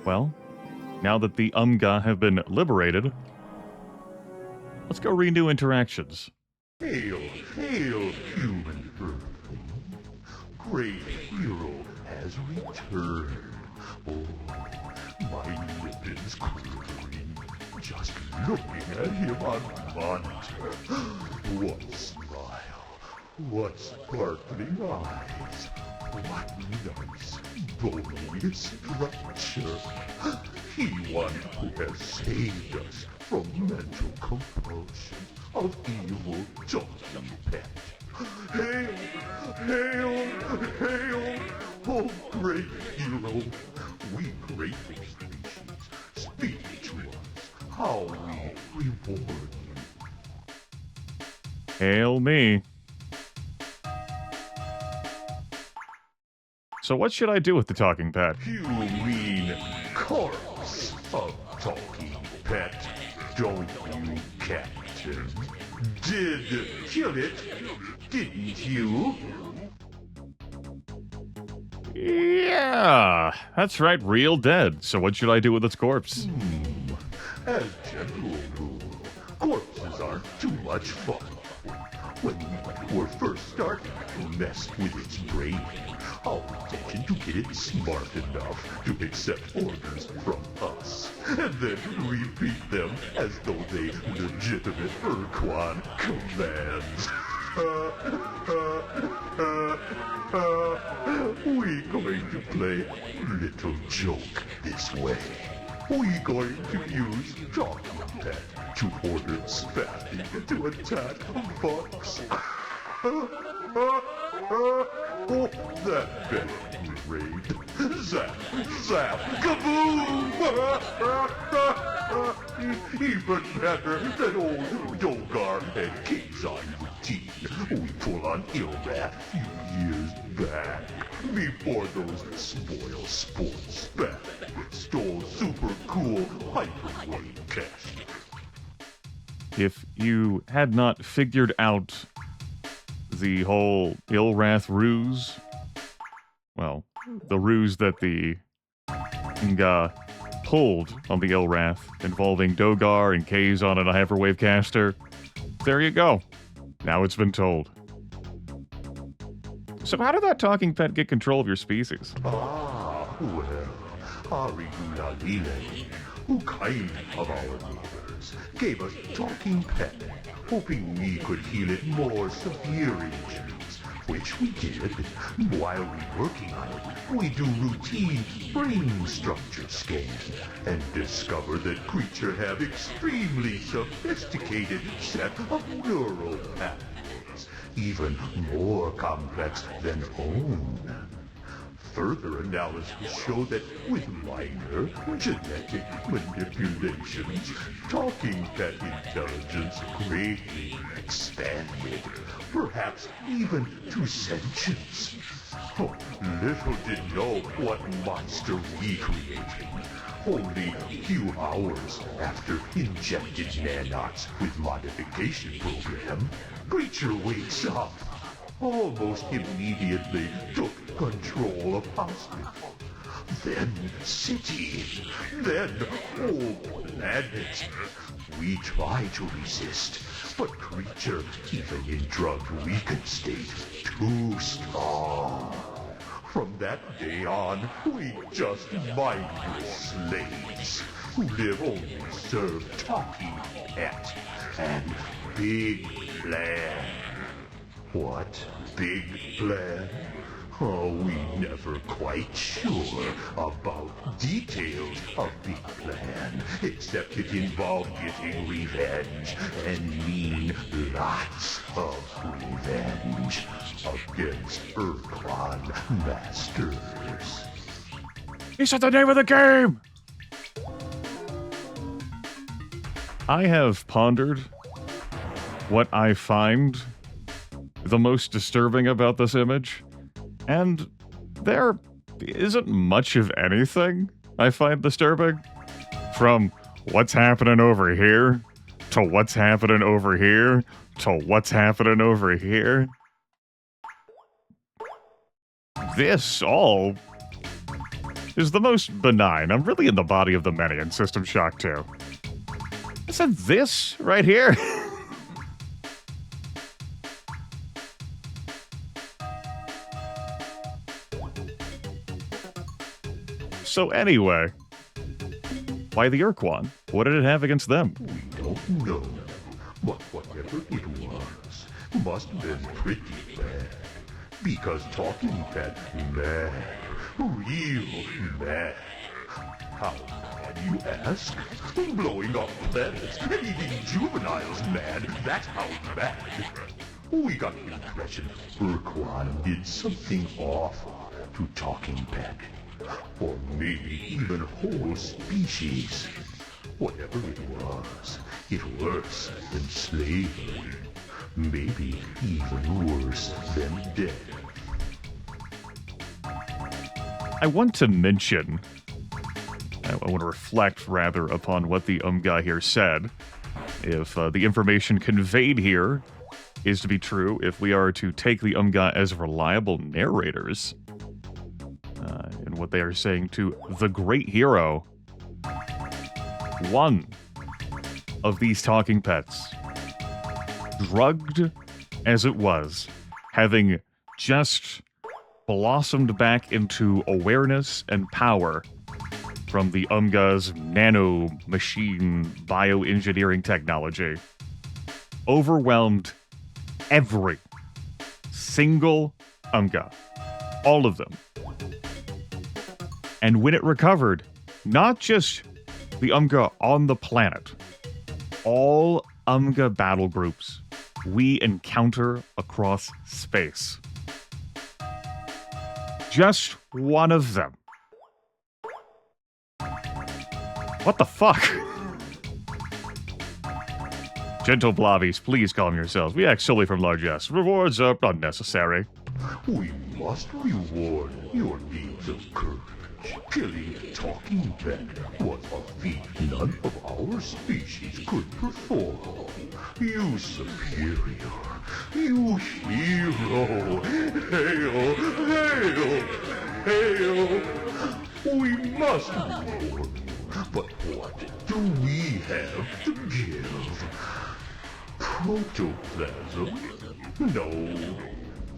Well, now that the Umgah have been liberated, let's go renew interactions. Hail, hail, human earthling. Great hero has returned. Oh, my ribbons quivering. Just looking at him on monitor. What smile. What sparkling eyes. What nice bony structure. He one who has saved us from mental compulsion of evil talking pet. Hail! Hail! Hail! Oh, great hero! We grateful species, speak to us how we reward you. Hail me. So what should I do with the talking pet? You mean corpse of talking pet, don't you, Captain? Did kill it, didn't you? Yeah, that's right, real dead. So what should I do with its corpse? As general rule, corpses aren't too much fun. When we were first starting to mess with its brain, our intention to get it smart enough to accept orders from us, and then repeat them as though they legitimate Ur-Quan commands. We going to play little joke this way. We going to use talking pet to order Spatty to attack Fox. Oh, that better raid. Zap, zap, kaboom! Even better than old Dogar and King's Eye routine we pulled on Ilrath a few years back. Before those spoil sports back stole super cool hyperwave cash. If you had not figured out the whole Ilrath ruse, well, the ruse that the Umgah pulled on the Ilrath involving Dogar and Kazon and a hyperwave caster, there you go. Now it's been told. So how did that talking pet get control of your species? Ah, well, Dnyarri, who kind of our neighbors, gave us talking pet, hoping we could heal it more severe injuries, which we did. While we working on it, we do routine brain structure scan and discover that creature have extremely sophisticated set of neural pathways, even more complex than own. Further analysis show that with minor genetic manipulations, talking pet intelligence greatly expanded, perhaps even to sentience. Oh, little did know what monster we created. Only a few hours after injected nanots with modification program, creature wakes up. Almost immediately took control of hospital, then city, then whole planet. We try to resist, but creature, even in drug-weakened state, too strong. From that day on, we just mindless slaves who live only serve talking pet and big plan. What big plan? Oh, we never quite sure about details of big plan, except it involved getting revenge and mean lots of revenge against Ur-Quan masters. He said the name of the game! I have pondered what I find the most disturbing about this image, and there isn't much of anything I find disturbing. From what's happening over here, to what's happening over here, to what's happening over here. This all is the most benign. I'm really in the body of the many in System Shock 2. Isn't this right here? So anyway, why the Ur-Quan? What did it have against them? We don't know, but whatever it was, must have been pretty bad. Because talking pet mad, real mad. How mad, you ask? Blowing up planets and eating juveniles mad, that's how mad. We got the impression Ur-Quan did something awful to talking pet. Or maybe even whole species. Whatever it worse than slavery. Maybe even worse than death. I want to mention, I want to reflect rather upon what the Umgah here said. If the information conveyed here is to be true, if we are to take the Umgah as reliable narrators, and what they are saying to the great hero, one of these talking pets, drugged as it was, having just blossomed back into awareness and power from the Umgah's nano machine bioengineering technology, overwhelmed every single Umgah, all of them. And when it recovered, not just the Umgah on the planet, all Umgah battle groups we encounter across space. Just one of them. What the fuck? Gentle Blavies, please calm yourselves. We act solely from largesse. Rewards are unnecessary. We must reward your deeds of courage. Killing a talking pet was a feat none of our species could perform. You superior, you hero, hail, hail, hail. We must reward you, but what do we have to give? Protoplasm?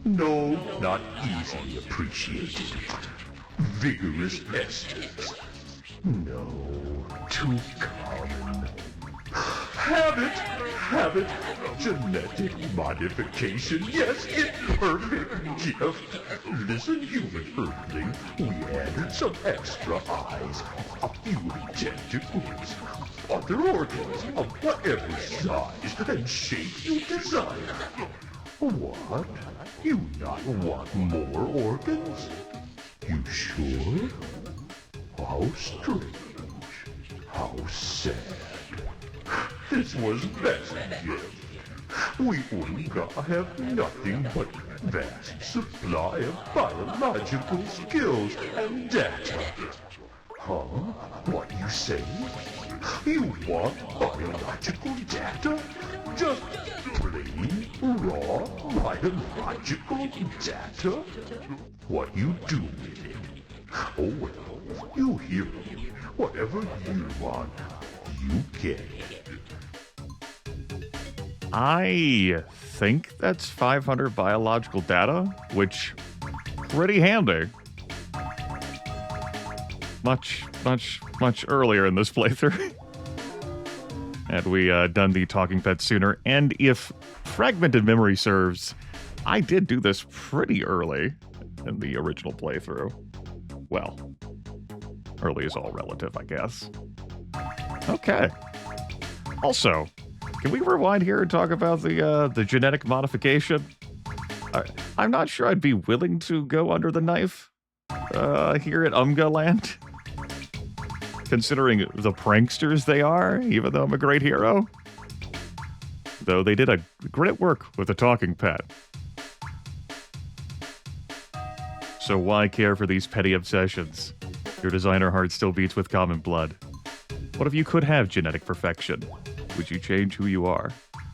No, not easily appreciated. Vigorous estates? No, too common. Have it. Genetic modification, yes, it's perfect gift. Listen, human earthling, we add some extra eyes, a few tentacles, other organs of whatever size and shape you desire. What? You not want more organs? You sure? How strange. How sad. This was best gift. We Umgah have nothing but vast supply of biological skills and data. Huh? What you say? You want biological data? Just plain, raw, biological data? What you do with it? Oh well, you hear me. Whatever you want, you get it. I think that's 500 biological data, which pretty handy. Much earlier in this playthrough. Had we done the talking pet sooner, and if fragmented memory serves, I did do this pretty early in the original playthrough. Well, early is all relative, I guess. Okay. Also, can we rewind here and talk about the genetic modification? I'm not sure I'd be willing to go under the knife here at Umgah Land, considering the pranksters they are, even though I'm a great hero. Though they did a great work with the talking pet. So why care for these petty obsessions? Your designer heart still beats with common blood. What if you could have genetic perfection? Would you change who you are,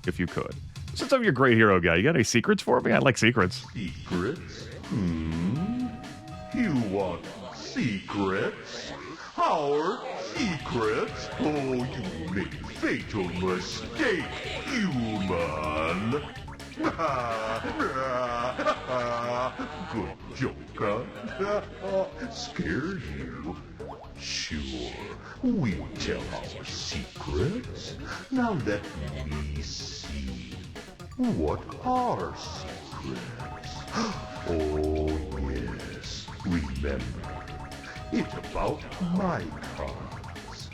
if you could? Since I'm your great hero guy, you got any secrets for me? I like secrets. Secrets? You want secrets? Our secrets? Oh, you made a fatal mistake, human. Good joke, huh? Scared you? Sure, we'll tell our secrets. Now let me see. What are secrets? Oh, yes. Remember, it's about mycons.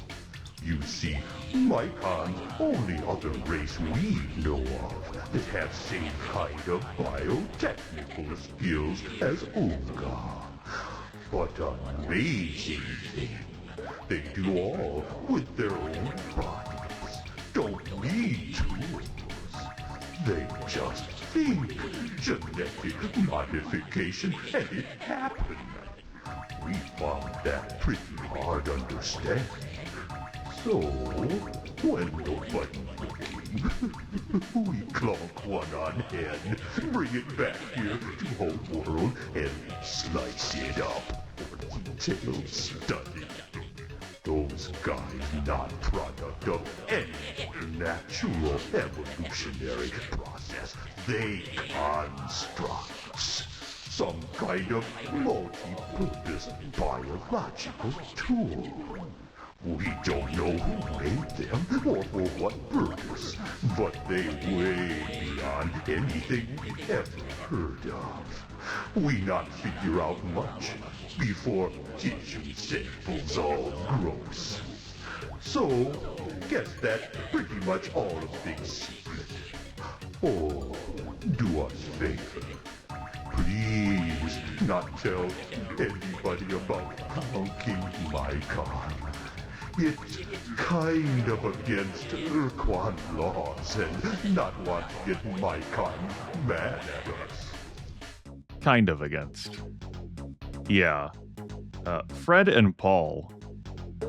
You see, mycons only other race we know of that have same kind of biotechnical skills as Umgah. But amazing thing, they do all with their own bodies. Don't need tools. They just think. Genetic modification, and it happened. We found that pretty hard to understand. So, when nobody's looking, we clonk one on head, bring it back here to home world, and slice it up for detailed study. Those guys not product of any natural evolutionary process. They constructs. Some kind of multi-purpose biological tool. We don't know who made them or for what purpose, but they way beyond anything we ever heard of. We not figure out much before tissue samples all gross. So, guess that's pretty much all of Big Secret. Oh, do us a favor. Please not tell anybody about plunking mycon. It's kind of against Ur-Quan laws and not want to get mycon mad at us. Kind of against. Yeah. Fred and Paul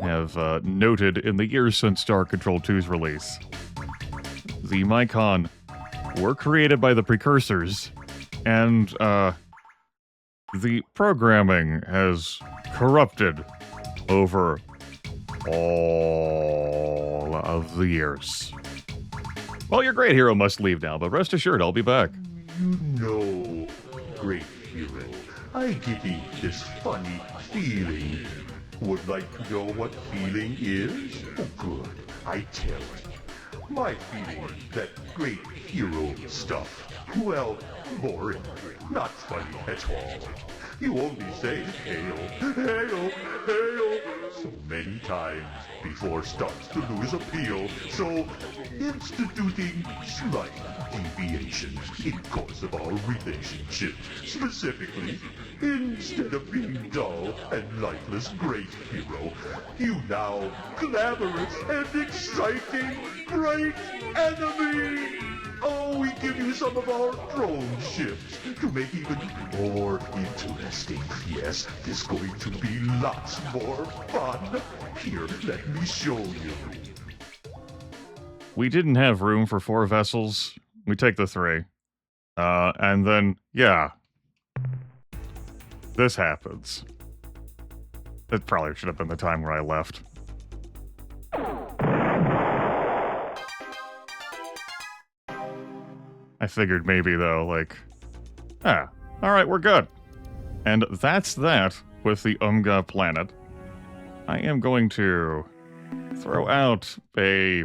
have noted in the years since Star Control 2's release, the mycon were created by the precursors, and the programming has corrupted over all of the years. Well, your great hero must leave now, but rest assured, I'll be back. You know, great hero, I getting this funny feeling. Would like to know what feeling is? Oh, good. I tell you. My feeling that great hero stuff, well, boring. Not funny at all. You only say hail, hail, hail so many times before it starts to lose appeal. So, instituting slight deviations in course of our relationship. Specifically, instead of being dull and lifeless great hero, you now glamorous and exciting great enemy! Oh, we give you some of our drone ships to make even more interesting. Yes, this going to be lots more fun. Here, let me show you. We didn't have room for 4 vessels. We take the 3. And then, yeah. This happens. It probably should have been the time where I left. I figured maybe, though, like, alright, we're good. And that's that with the Umgah planet. I am going to throw out a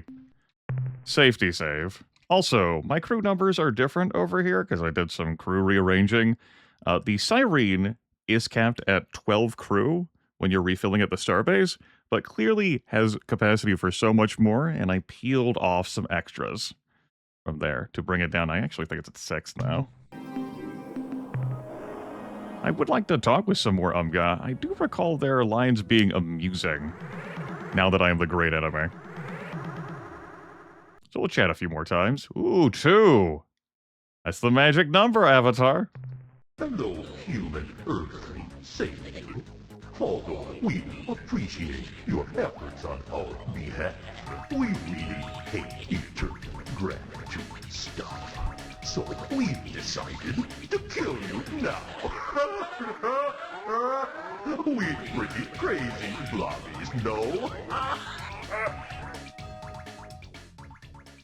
safety save. Also, my crew numbers are different over here because I did some crew rearranging. The Cyrene is capped at 12 crew when you're refilling at the starbase, but clearly has capacity for so much more, and I peeled off some extras from there to bring it down. I actually think it's at 6 now. I would like to talk with some more Umgah. I do recall their lines being amusing, now that I am the great enemy. So we'll chat a few more times. Ooh, 2! That's the magic number, Avatar. Hello, human earthling, say you. Although we appreciate your efforts on our behalf, we really hate eternal gratitude stuff. So we've decided to kill you now. We pretty crazy blobbies, no?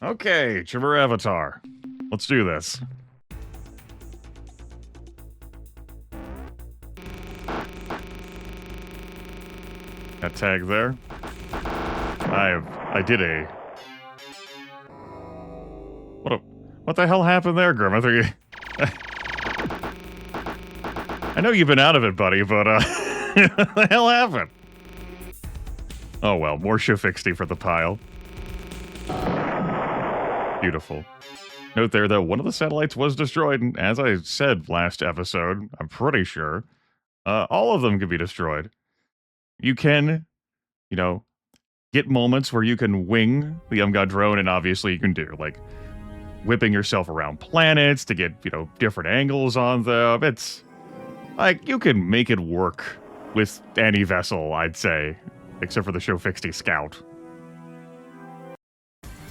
Okay, Chmmr Avatar. Let's do this. That tag there. I did a... What the hell happened there, Grimith? Are you... I know you've been out of it, buddy, but, what the hell happened? Oh well, more Shofixty for the pile. Beautiful. Note there that one of the satellites was destroyed, and as I said last episode, I'm pretty sure, all of them can be destroyed. You can, you know, get moments where you can wing the Umgah drone, and obviously you can do, like, whipping yourself around planets to get, you know, different angles on them. It's, like, you can make it work with any vessel, I'd say, except for the Shofixty Scout.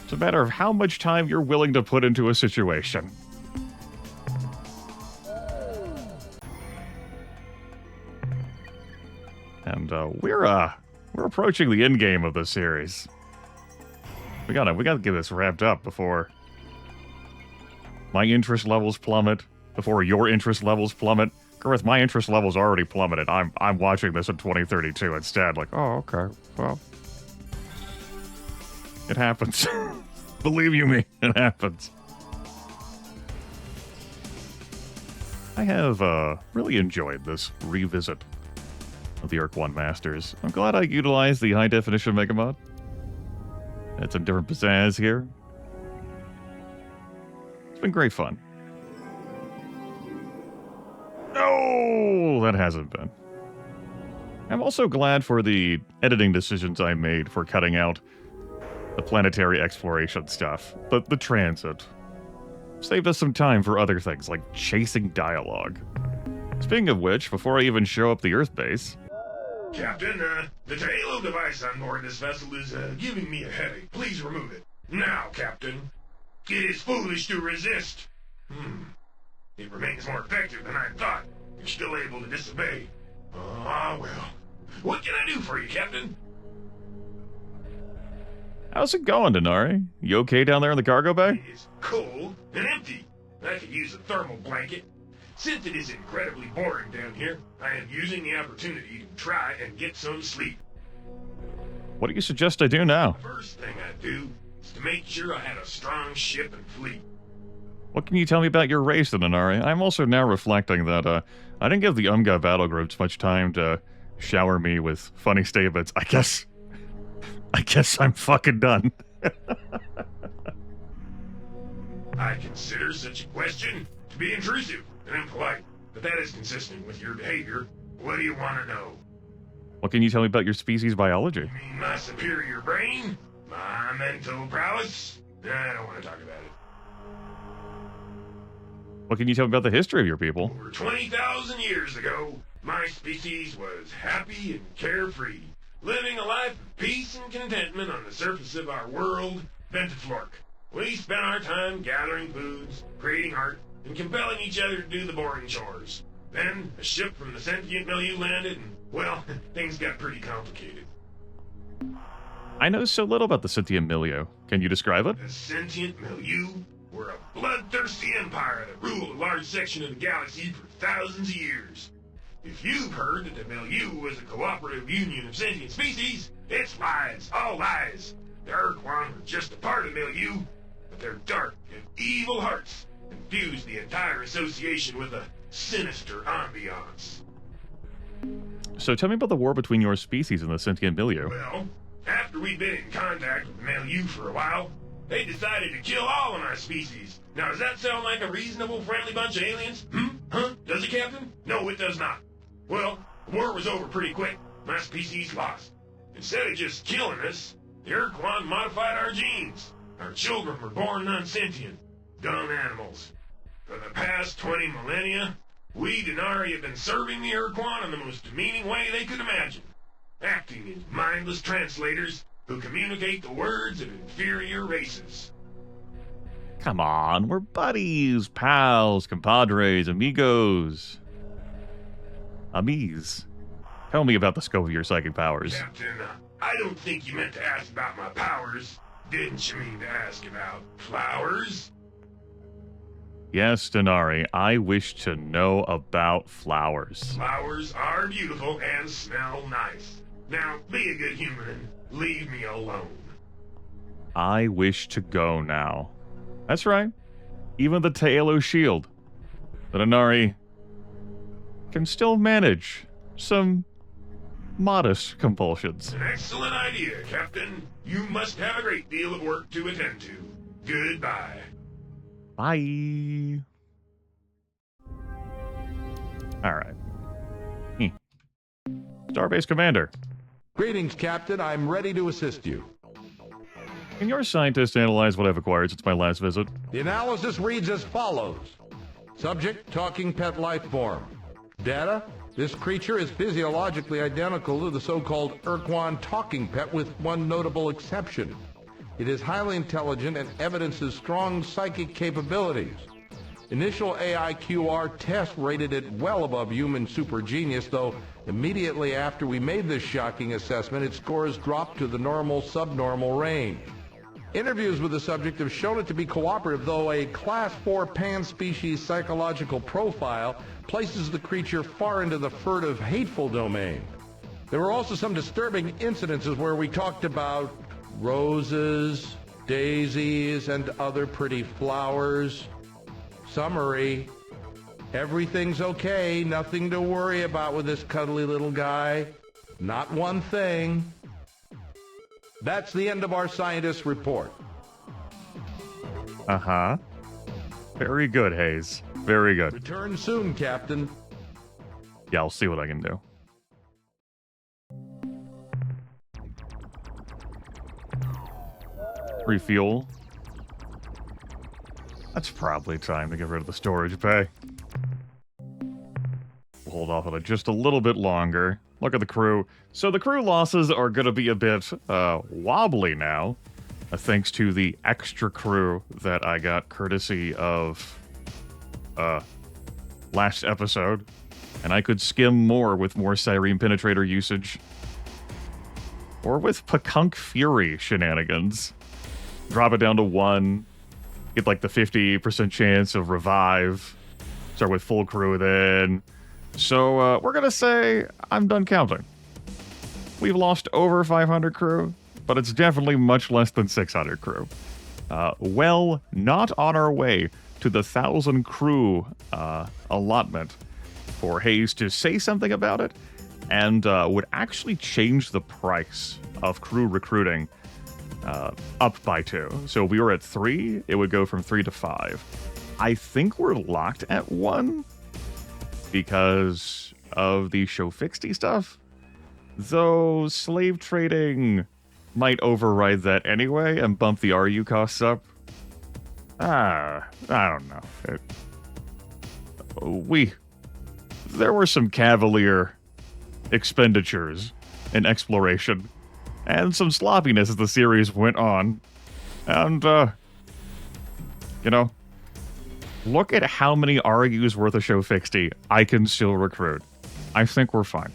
It's a matter of how much time you're willing to put into a situation. And we're approaching the end game of this series. We gotta get this wrapped up before my interest levels plummet, before your interest levels plummet. Grimith, my interest levels already plummeted. I'm watching this in 2032 instead. Like, oh, okay, well, it happens. Believe you me, it happens. I have really enjoyed this revisit of the Ur-Quan Masters. I'm glad I utilized the high-definition MEGAMOD. Had some different pizzazz here. It's been great fun. No, that hasn't been. I'm also glad for the editing decisions I made for cutting out the planetary exploration stuff. The transit. Saved us some time for other things, like chasing dialogue. Speaking of which, before I even show up the Earth base... Captain, the Halo device on board this vessel is giving me a headache. Please remove it. Now, Captain. It is foolish to resist. It remains more effective than I thought. You're still able to disobey. Ah, well. What can I do for you, Captain? How's it going, Dnyarri? You okay down there in the cargo bay? It is cold and empty. I could use a thermal blanket. Since it is incredibly boring down here, I am using the opportunity to try and get some sleep. What do you suggest I do now? The first thing I do is to make sure I had a strong ship and fleet. What can you tell me about your race, Dnyarri? I'm also now reflecting that I didn't give the Umgah battle groups much time to shower me with funny statements. I guess I'm fucking done. I consider such a question to be intrusive and impolite, but that is consistent with your behavior. What do you want to know? What can you tell me about your species biology? You mean my superior brain? My mental prowess? I don't want to talk about it. What can you tell me about the history of your people? Over 20,000 years ago, my species was happy and carefree, living a life of peace and contentment on the surface of our world, Ventiflork. We spent our time gathering foods, creating art, and compelling each other to do the boring chores. Then, a ship from the sentient milieu landed, and, well, things got pretty complicated. I know so little about the sentient milieu. Can you describe it? The sentient milieu were a bloodthirsty empire that ruled a large section of the galaxy for thousands of years. If you've heard that the milieu was a cooperative union of sentient species, it's lies, all lies. The Ur-Quan were just a part of the milieu, but their dark and evil hearts infused the entire association with a sinister ambiance. So tell me about the war between your species and the sentient milieu. Well, after we'd been in contact with the milieu for a while, they decided to kill all of my species. Now, does that sound like a reasonable, friendly bunch of aliens? Huh? Does it, Captain? No, it does not. Well, the war was over pretty quick. My species lost. Instead of just killing us, the Ur-Quan modified our genes. Our children were born non-sentient, dumb animals. For the past 20 millennia, we Dnyarri have been serving the Ur-Quan in the most demeaning way they could imagine, acting as mindless translators who communicate the words of inferior races. Come on, we're buddies, pals, compadres, amigos. Amiz, tell me about the scope of your psychic powers. Captain, I don't think you meant to ask about my powers. Didn't you mean to ask about flowers? Yes, Dnyarri, I wish to know about flowers. Flowers are beautiful and smell nice. Now, be a good human and leave me alone. I wish to go now. That's right. Even the Taelo shield. The Dnyarri can still manage some modest compulsions. An excellent idea, Captain. You must have a great deal of work to attend to. Goodbye. Bye. Alright. Starbase Commander. Greetings, Captain. I'm ready to assist you. Can your scientist analyze what I've acquired since my last visit? The analysis reads as follows. Subject, talking pet life form. Data, this creature is physiologically identical to the so-called Ur-Quan talking pet with one notable exception. It is highly intelligent and evidences strong psychic capabilities. Initial AIQR test rated it well above human super genius, though immediately after we made this shocking assessment, its scores dropped to the normal-subnormal range. Interviews with the subject have shown it to be cooperative, though a Class 4 pan-species psychological profile places the creature far into the furtive, hateful domain. There were also some disturbing incidences where we talked about roses, daisies, and other pretty flowers. Summary: everything's okay, nothing to worry about with this cuddly little guy. Not one thing. That's the end of our scientist's report. Uh-huh. Very good, Hayes. Very good. Return soon, Captain. Yeah, I'll see what I can do. Refuel. That's probably time to get rid of the storage bay. We'll hold off on it just a little bit longer. Look at the crew. So the crew losses are going to be a bit wobbly now, thanks to the extra crew that I got courtesy of last episode. And I could skim more with more Cyrene Penetrator usage. Or with Pakunk Fury shenanigans. Drop it down to 1. Get like the 50% chance of revive. Start with full crew then. So we're going to say I'm done counting. We've lost over 500 crew, but it's definitely much less than 600 crew. Well, not on our way to the 1,000 crew allotment for Hayes to say something about it, and would actually change the price of crew recruiting up by 2. So if we were at 3, it would go from 3 to 5. I think we're locked at 1 because of the show fixedy stuff, though slave trading might override that anyway and bump the RU costs up. I don't know. There were some cavalier expenditures in exploration and some sloppiness as the series went on. And, you know, look at how many RUs worth of show fixedy I can still recruit. I think we're fine.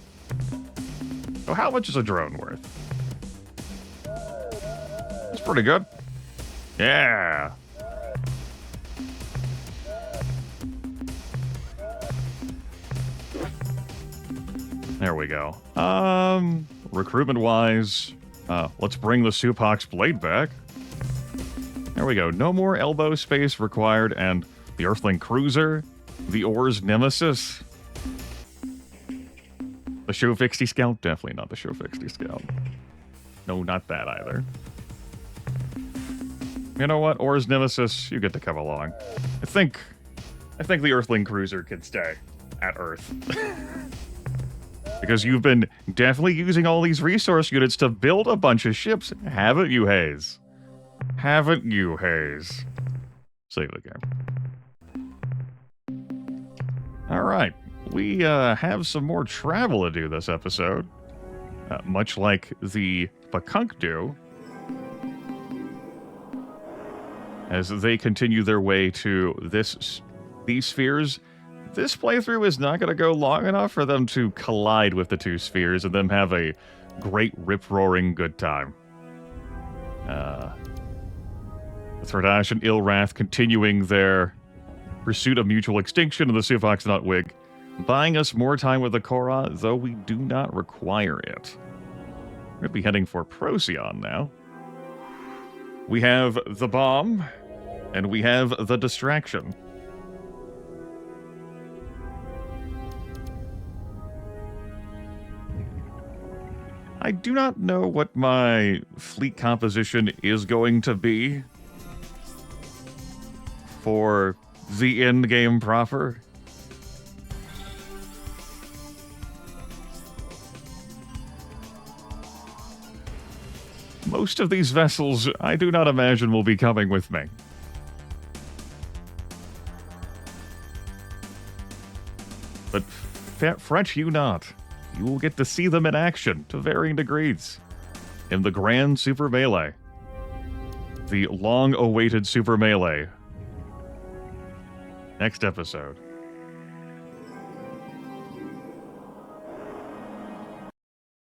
So how much is a drone worth? It's pretty good. Yeah. There we go. Recruitment-wise, let's bring the Supox blade back. There we go. No more elbow space required, and the Earthling Cruiser, the Oars Nemesis, the Show Fixedy Scout, definitely not the Show Fixedy Scout. No, not that either. You know what, Oars Nemesis, you get to come along. I think the Earthling Cruiser can stay at Earth. Because you've been definitely using all these resource units to build a bunch of ships, haven't you, Hayes? Haven't you, Hayes? Save the game. Alright, we have some more travel to do this episode. Much like the Pakunk do. As they continue their way to these spheres this playthrough is not going to go long enough for them to collide with the two spheres and them have a great rip-roaring good time. Thradash and Ilrath continuing their pursuit of mutual extinction of the Suvox Nutwig, buying us more time with the Korra, though we do not require it. We're going to be heading for Procyon now. We have the bomb, and we have the distraction. I do not know what my fleet composition is going to be for the end game proper. Most of these vessels, I do not imagine will be coming with me. But fret you not. You will get to see them in action to varying degrees in the Grand Super Melee. The long-awaited Super Melee. Next episode.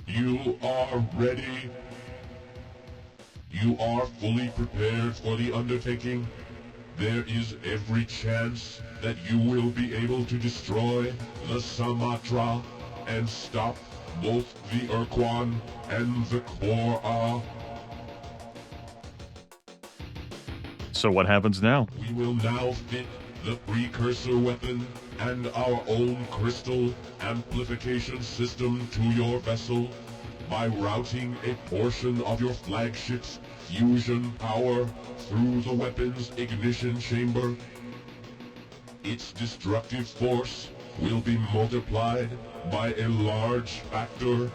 You are ready. You are fully prepared for the undertaking. There is every chance that you will be able to destroy the Sumatra and stop both the Ur-Quan and the Korra. So what happens now? We will now fit the precursor weapon and our own crystal amplification system to your vessel by routing a portion of your flagship's fusion power through the weapon's ignition chamber. Its destructive force will be multiplied by a large factor.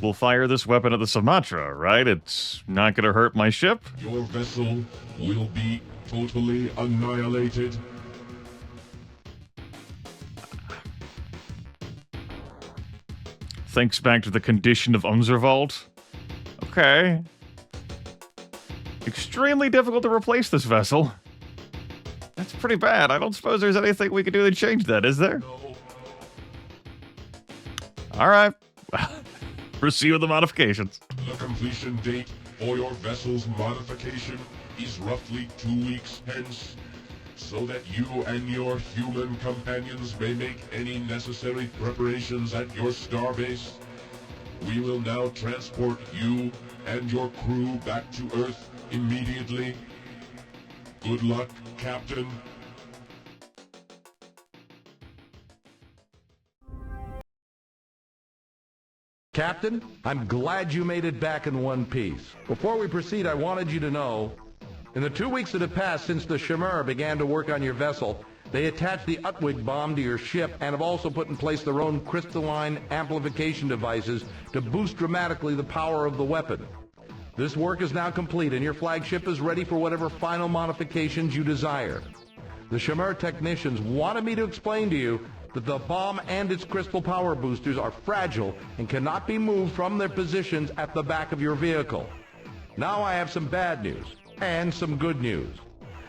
We'll fire this weapon at the Sumatra, right? It's not going to hurt my ship? Your vessel will be totally annihilated. Thinks back to the condition of Umzerwald. Okay. Extremely difficult to replace this vessel. That's pretty bad. I don't suppose there's anything we can do to change that, is there? No. Alright. Proceed with the modifications. The completion date for your vessel's modification is roughly 2 weeks hence, so that you and your human companions may make any necessary preparations at your starbase. We will now transport you and your crew back to Earth immediately. Good luck, Captain. Captain, I'm glad you made it back in one piece. Before we proceed, I wanted you to know, in the 2 weeks that have passed since the Chmmr began to work on your vessel, they attached the Utwig bomb to your ship and have also put in place their own crystalline amplification devices to boost dramatically the power of the weapon. This work is now complete and your flagship is ready for whatever final modifications you desire. The Chmmr technicians wanted me to explain to you that the bomb and its crystal power boosters are fragile and cannot be moved from their positions at the back of your vehicle. Now I have some bad news and some good news.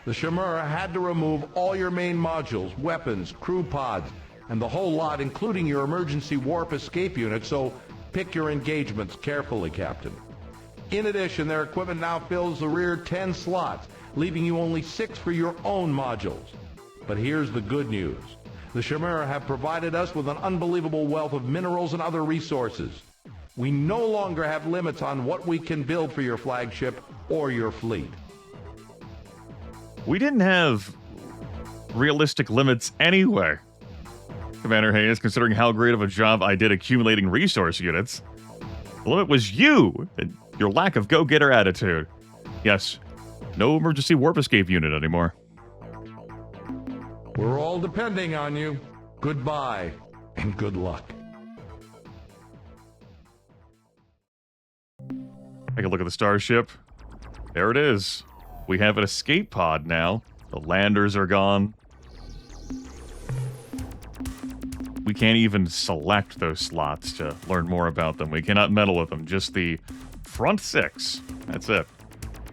The Chmmr had to remove all your main modules, weapons, crew pods, and the whole lot, including your emergency warp escape unit, so pick your engagements carefully, Captain. In addition, their equipment now fills the rear 10 slots, leaving you only 6 for your own modules. But here's the good news. The Chmmr have provided us with an unbelievable wealth of minerals and other resources. We no longer have limits on what we can build for your flagship or your fleet. We didn't have realistic limits anyway. Commander Hayes, considering how great of a job I did accumulating resource units. The limit was you and your lack of go-getter attitude. Yes, no emergency warp escape unit anymore. We're all depending on you. Goodbye, and good luck. Take a look at the starship. There it is. We have an escape pod now. The landers are gone. We can't even select those slots to learn more about them. We cannot meddle with them. Just the front 6. That's it.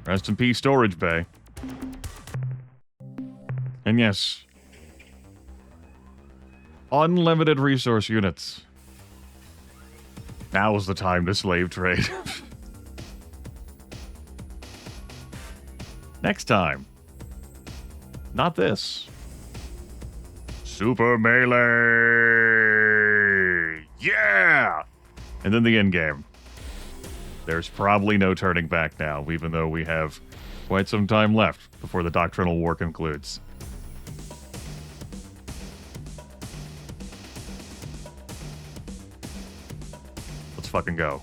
Rest in peace, storage bay. And yes, unlimited resource units. Now is the time to slave trade. Next time. Not this. Super Melee! Yeah! And then the end game. There's probably no turning back now, even though we have quite some time left before the doctrinal war concludes. Let's fucking go.